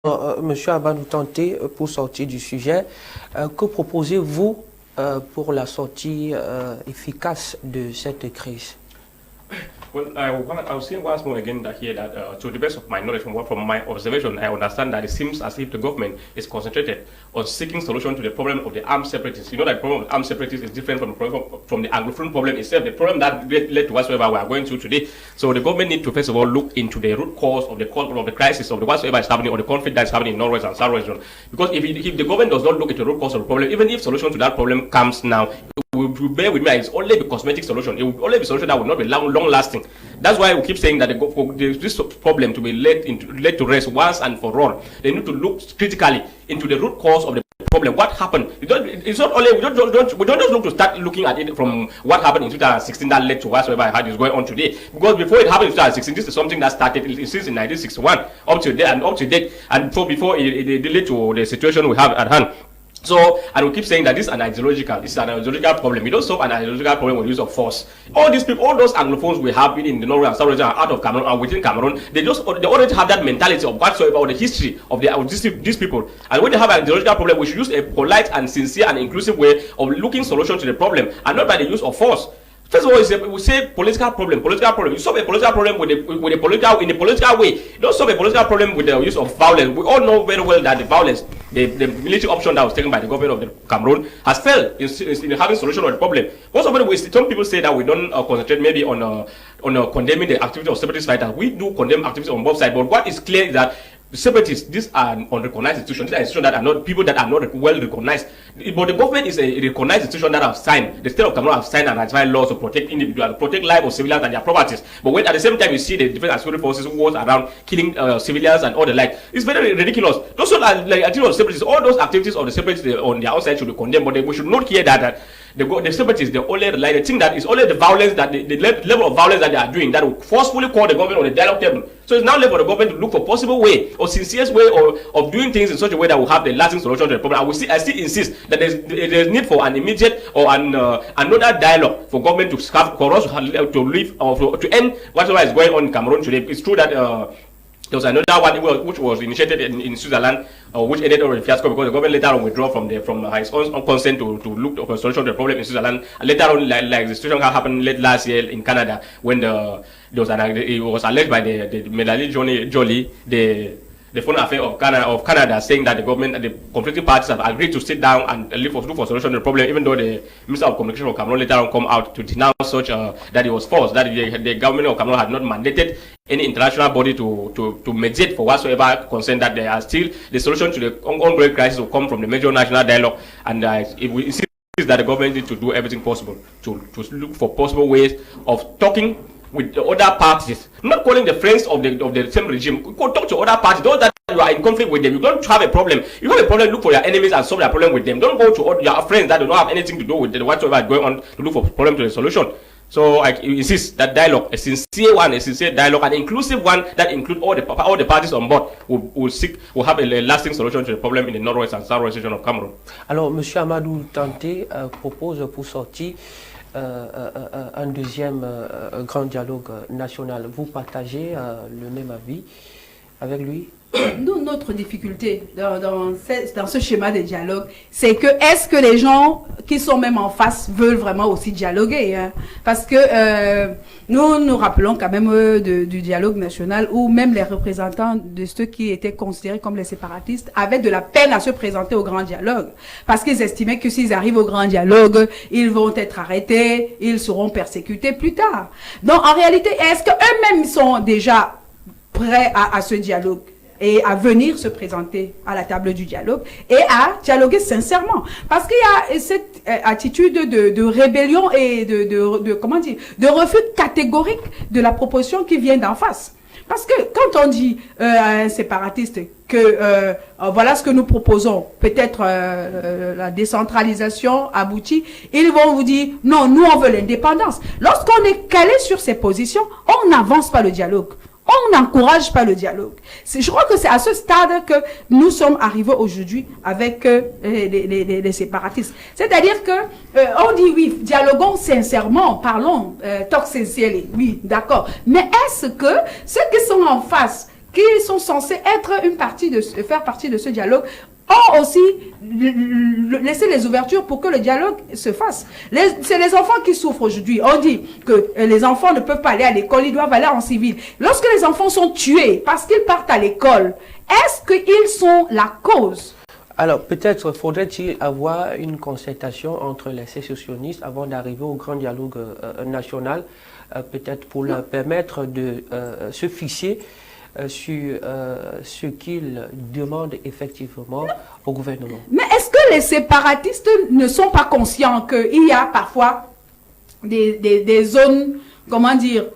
Monsieur Abadou Tanté, pour sortir du sujet, que proposez-vous pour la sortie efficace de cette crise? Well, I was saying once more again that here that to the best of my knowledge, from my observation, I understand that it seems as if the government is concentrated on seeking solution to the problem of the armed separatists. You know that the problem of armed separatists is different from the Anglophone problem itself, the problem that led to whatsoever we are going through today. So the government need to first of all look into the root cause of the crisis of the whatsoever is happening or the conflict that is happening in Northwest and Southwest region. Because if the government does not look at the root cause of the problem, even if solution to that problem comes now, bear with me, it's only the cosmetic solution. It will only be a solution that will not be long lasting. That's why we keep saying that this problem to be laid to rest once and for all. They need to look critically into the root cause of the problem. What happened? It's not only we don't just look to start looking at it from what happened in 2016 that led to whatsoever I had is going on today. Because before it happened in 2016, this is something that started since in 1961 up to date, and so before it led to the situation we have at hand. So, and we keep saying that this is an ideological problem. We don't solve an ideological problem with use of force. All these people, all those Anglophones we have been in the North and South region are out of Cameroon and within Cameroon, they already have that mentality of whatsoever, or the history of these people. And when they have an ideological problem, we should use a polite and sincere and inclusive way of looking solution to the problem, and not by the use of force. First of all, we say political problem. You solve a political problem in a political way. You don't solve a political problem with the use of violence. We all know very well that the violence, the military option that was taken by the government of the Cameroon has failed in having solution of the problem. Some people say that we don't concentrate maybe on condemning the activity of separatist fighters. We do condemn activities on both sides, but what is clear is that the separatists, these are unrecognized institutions. These are institutions that are not people that are not well recognized. But the government is a recognized institution that have signed. The state of Cameroon have signed and ratified laws to protect individuals, protect life of civilians and their properties. But when at the same time you see the different security forces wars around killing civilians and all the like, it's very ridiculous. Those are like activities of separatists. All those activities of the separatists on their outside should be condemned. But we should not hear that the separatists, they think that it's only the violence that the level of violence that they are doing that will forcefully call the government on the dialogue table. So it's now left for the government to look for possible way or sincerest way of doing things in such a way that will have the lasting solution to the problem. I still insist that there's need for an immediate or another dialogue for government to have for us to live or to end whatever is going on in Cameroon today. It's true that there was another one which was initiated in Switzerland, which ended up in fiasco because the government later on withdrew from his own consent to look for a solution to the problem in Switzerland. And later on, like the situation happened late last year in Canada, when it was alleged by the Melanie Jolie, the foreign affairs of Canada, saying that the government and the conflicting parties have agreed to sit down and look for solution to the problem, even though the Minister of Communication of Cameroon later on come out to denounce such that it was false, that the government of Cameroon had not mandated any international body to mediate for whatsoever concern, that there are still the solution to the ongoing crisis will come from the major national dialogue, and if we insist that the government needs to do everything possible to look for possible ways of talking with the other parties, not calling the friends of the same regime. You go talk to other parties, those that you are in conflict with them. You don't have a problem. You have a problem, look for your enemies and solve their problem with them. Don't go to your friends that do not have anything to do with whatsoever going on to look for problem to the solution. So I insist that dialogue, a sincere dialogue, an inclusive one that includes all the parties on board, will have a lasting solution to the problem in the Northwest and Southwest region of Cameroon. Alors, M. Amadou Tanté propose pour sortir un deuxième grand dialogue national. Vous partagez le même avis avec lui? Nous, notre difficulté dans ce schéma de dialogue, c'est que est-ce que les gens qui sont même en face veulent vraiment aussi dialoguer, hein? Parce que nous nous rappelons quand même du dialogue national où même les représentants de ceux qui étaient considérés comme les séparatistes avaient de la peine à se présenter au grand dialogue, parce qu'ils estimaient que s'ils arrivent au grand dialogue, ils vont être arrêtés, ils seront persécutés plus tard. Donc en réalité, est-ce qu'eux-mêmes sont déjà prêts à ce dialogue et à venir se présenter à la table du dialogue et à dialoguer sincèrement, parce qu'il y a cette attitude de rébellion et de refus catégorique de la proposition qui vient d'en face. Parce que quand on dit à un séparatiste que voilà ce que nous proposons, peut-être la décentralisation aboutit, ils vont vous dire non, nous on veut l'indépendance. Lorsqu'on est calé sur ces positions, on n'avance pas le dialogue. On n'encourage pas le dialogue. Je crois que c'est à ce stade que nous sommes arrivés aujourd'hui avec les séparatistes. C'est-à-dire que on dit oui, dialoguons sincèrement, parlons, talk sincerely, oui, d'accord. Mais est-ce que ceux qui sont en face, qui sont censés être faire partie de ce dialogue, ont aussi laissé les ouvertures pour que le dialogue se fasse. C'est les enfants qui souffrent aujourd'hui. On dit que les enfants ne peuvent pas aller à l'école, ils doivent aller en civil. Lorsque les enfants sont tués parce qu'ils partent à l'école, est-ce qu'ils sont la cause? Alors, peut-être faudrait-il avoir une concertation entre les sécessionnistes avant d'arriver au grand dialogue national, peut-être pour leur permettre de se fixer sur ce qu'ils demandent effectivement au gouvernement. Mais est-ce que les séparatistes ne sont pas conscients qu'il y a parfois des zones, comment dire,